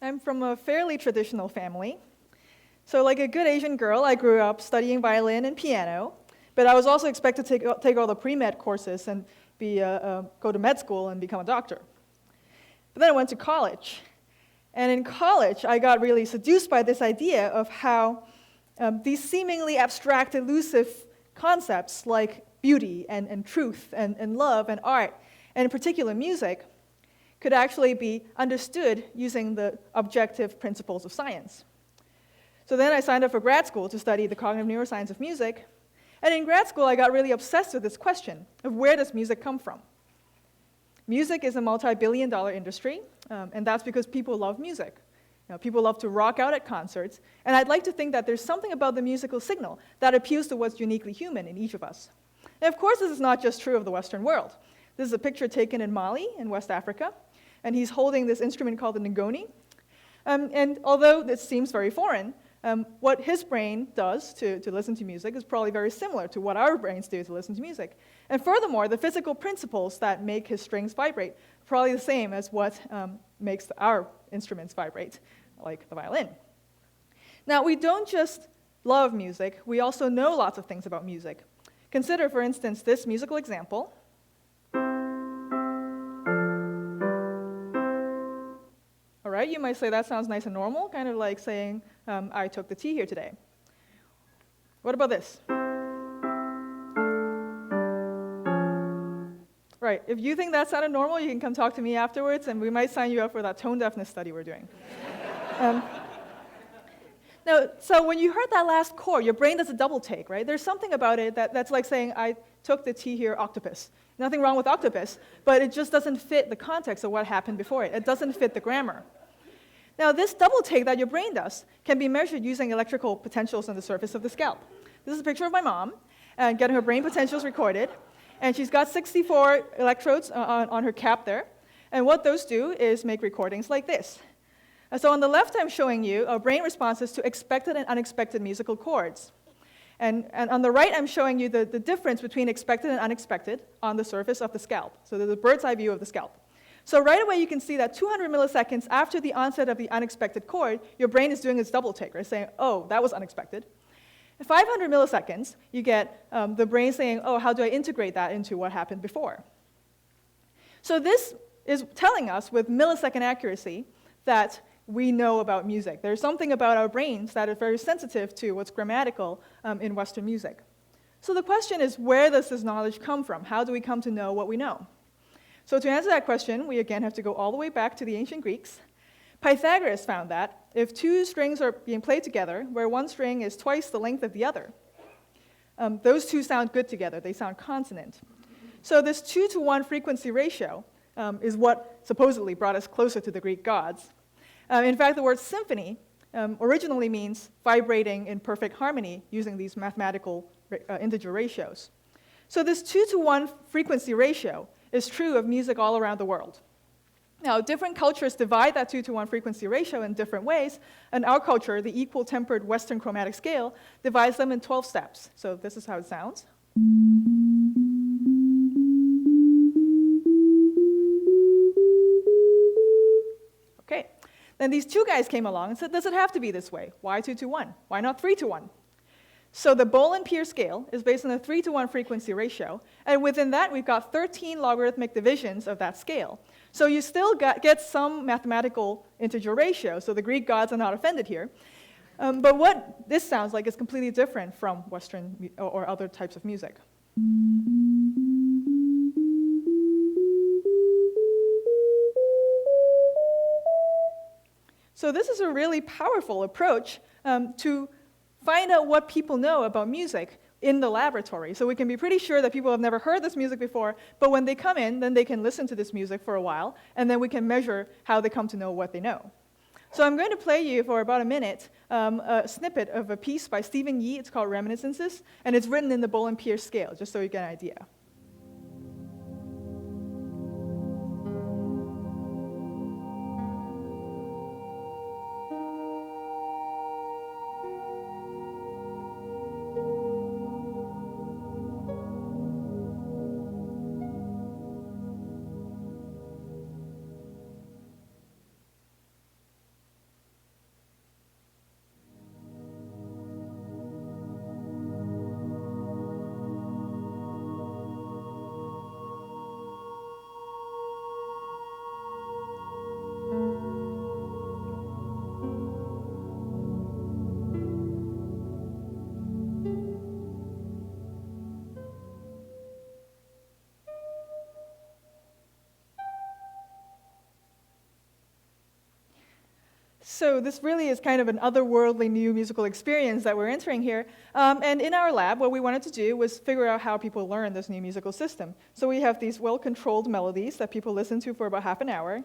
I'm from a fairly traditional family. So like a good Asian girl, I grew up studying violin and piano, but I was also expected to take all the pre-med courses and go to med school and become a doctor. But then I went to college. And in college, I got really seduced by this idea of how these seemingly abstract, elusive concepts like beauty and truth and love and art, and in particular music, could actually be understood using the objective principles of science. So then I signed up for grad school to study the cognitive neuroscience of music. And in grad school, I got really obsessed with this question of where does music come from? Music is a multi-billion-dollar industry, and that's because people love music. People love to rock out at concerts, and I'd like to think that there's something about the musical signal that appeals to what's uniquely human in each of us. And of course, this is not just true of the Western world. This is a picture taken in Mali, in West Africa, and he's holding this instrument called the ngoni. And although this seems very foreign, what his brain does to listen to music is probably very similar to what our brains do to listen to music. And furthermore, the physical principles that make his strings vibrate are probably the same as what makes our instruments vibrate, like the violin. Now, we don't just love music, we also know lots of things about music. Consider, for instance, this musical example. All right, you might say that sounds nice and normal, kind of like saying, I took the tea here today. What about this? Right, if you think that sounded normal, you can come talk to me afterwards, and we might sign you up for that tone deafness study we're doing. Now, so when you heard that last chord, your brain does a double take, right? There's something about it that's like saying, I took the tea here, octopus. Nothing wrong with octopus, but it just doesn't fit the context of what happened before it. It doesn't fit the grammar. Now, this double take that your brain does can be measured using electrical potentials on the surface of the scalp. This is a picture of my mom, getting her brain potentials recorded. And she's got 64 electrodes on her cap there. And what those do is make recordings like this. So on the left, I'm showing you brain responses to expected and unexpected musical chords. And on the right, I'm showing you the difference between expected and unexpected on the surface of the scalp. So there's a bird's eye view of the scalp. So right away, you can see that 200 milliseconds after the onset of the unexpected chord, your brain is doing its double take, right? Saying, oh, that was unexpected. At 500 milliseconds, you get the brain saying, oh, how do I integrate that into what happened before? So this is telling us with millisecond accuracy that we know about music. There's something about our brains that is very sensitive to what's grammatical in Western music. So the question is, where does this knowledge come from? How do we come to know what we know? So to answer that question, we again have to go all the way back to the ancient Greeks. Pythagoras found that if two strings are being played together, where one string is twice the length of the other, those two sound good together. They sound consonant. So this 2-to-1 frequency ratio is what supposedly brought us closer to the Greek gods. In fact, the word symphony originally means vibrating in perfect harmony using these mathematical integer ratios. So this 2-to-1 frequency ratio is true of music all around the world. Now, different cultures divide that 2-to-1 frequency ratio in different ways. In our culture, the equal-tempered Western chromatic scale divides them in 12 steps. So this is how it sounds. Okay. Then these two guys came along and said, does it have to be this way? Why 2-to-1? Why not 3-to-1? So the Bohl-Pierce scale is based on a 3-to-1 frequency ratio, and within that, we've got 13 logarithmic divisions of that scale. So you still get some mathematical integer ratio, so the Greek gods are not offended here. But what this sounds like is completely different from Western or other types of music. So this is a really powerful approach to find out what people know about music in the laboratory. So we can be pretty sure that people have never heard this music before, but when they come in, then they can listen to this music for a while, and then we can measure how they come to know what they know. So I'm going to play you for about a minute a snippet of a piece by Stephen Yee. It's called Reminiscences, and it's written in the Bohl-Pierce scale, just so you get an idea. So this really is kind of an otherworldly new musical experience that we're entering here. And in our lab, what we wanted to do was figure out how people learn this new musical system. So we have these well-controlled melodies that people listen to for about half an hour.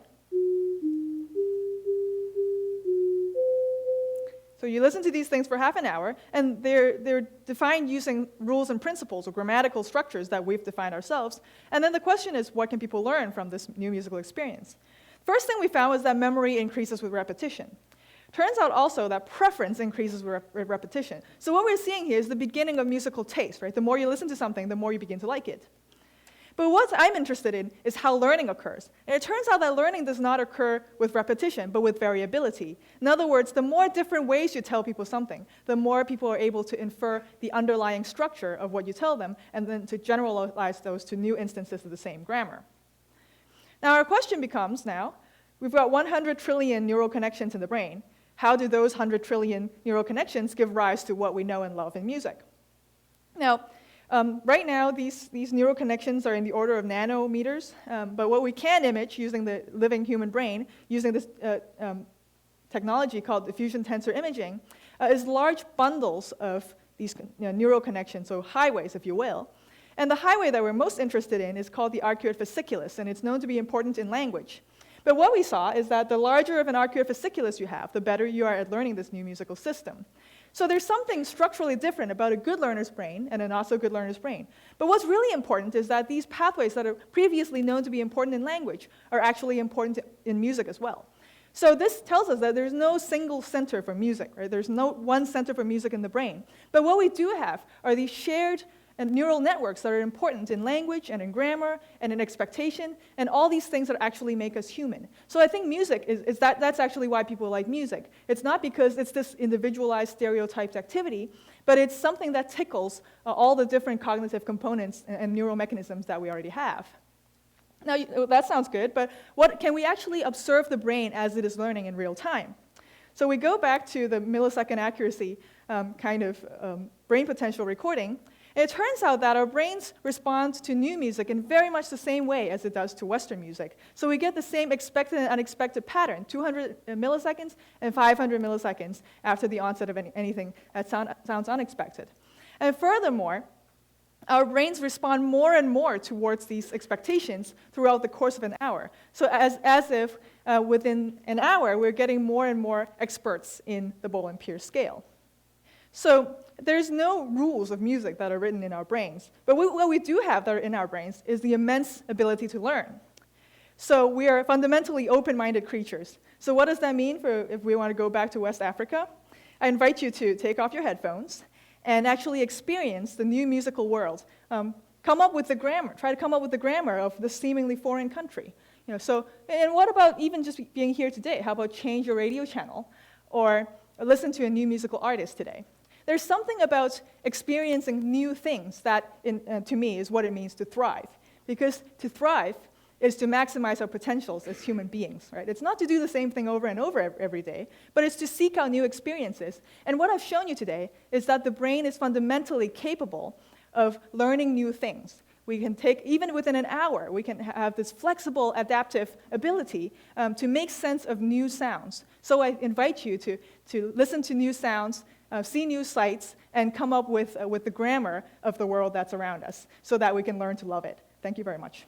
So you listen to these things for half an hour, and they're defined using rules and principles or grammatical structures that we've defined ourselves. And then the question is, what can people learn from this new musical experience? First thing we found was that memory increases with repetition. Turns out also that preference increases with repetition. So what we're seeing here is the beginning of musical taste, right? The more you listen to something, the more you begin to like it. But what I'm interested in is how learning occurs. And it turns out that learning does not occur with repetition, but with variability. In other words, the more different ways you tell people something, the more people are able to infer the underlying structure of what you tell them, and then to generalize those to new instances of the same grammar. Now our question becomes now, we've got 100 trillion neural connections in the brain. How do those 100 trillion neural connections give rise to what we know and love in music? Now, right now, these neural connections are in the order of nanometers, but what we can image using the living human brain, using this technology called diffusion tensor imaging, is large bundles of these neural connections, so highways, if you will. And the highway that we're most interested in is called the arcuate fasciculus, and it's known to be important in language. But what we saw is that the larger of an arcuate fasciculus you have, the better you are at learning this new musical system. So there's something structurally different about a good learner's brain and a not-so-good learner's brain. But what's really important is that these pathways that are previously known to be important in language are actually important in music as well. So this tells us that there's no single center for music, right? There's no one center for music in the brain. But what we do have are these shared and neural networks that are important in language and in grammar and in expectation and all these things that actually make us human. So I think music that's actually why people like music. It's not because it's this individualized stereotyped activity, but it's something that tickles all the different cognitive components and neural mechanisms that we already have. Now that sounds good, but can we actually observe the brain as it is learning in real time? So we go back to the millisecond accuracy brain potential recording. It turns out that our brains respond to new music in very much the same way as it does to Western music. So we get the same expected and unexpected pattern, 200 milliseconds and 500 milliseconds after the onset of anything that sounds unexpected. And furthermore, our brains respond more and more towards these expectations throughout the course of an hour. So as if within an hour, we're getting more and more experts in the Boland-Pierce scale. So there's no rules of music that are written in our brains. But what we do have that are in our brains is the immense ability to learn. So we are fundamentally open-minded creatures. So what does that mean if we want to go back to West Africa? I invite you to take off your headphones and actually experience the new musical world. Come up with the grammar. Try to come up with the grammar of this seemingly foreign country. And what about even just being here today? How about change your radio channel or listen to a new musical artist today? There's something about experiencing new things that, to me, is what it means to thrive. Because to thrive is to maximize our potentials as human beings, right? It's not to do the same thing over and over every day, but it's to seek out new experiences. And what I've shown you today is that the brain is fundamentally capable of learning new things. We can take, even within an hour, we can have this flexible, adaptive ability to make sense of new sounds. So I invite you to listen to new sounds, see new sights, and come up with the grammar of the world that's around us so that we can learn to love it. Thank you very much.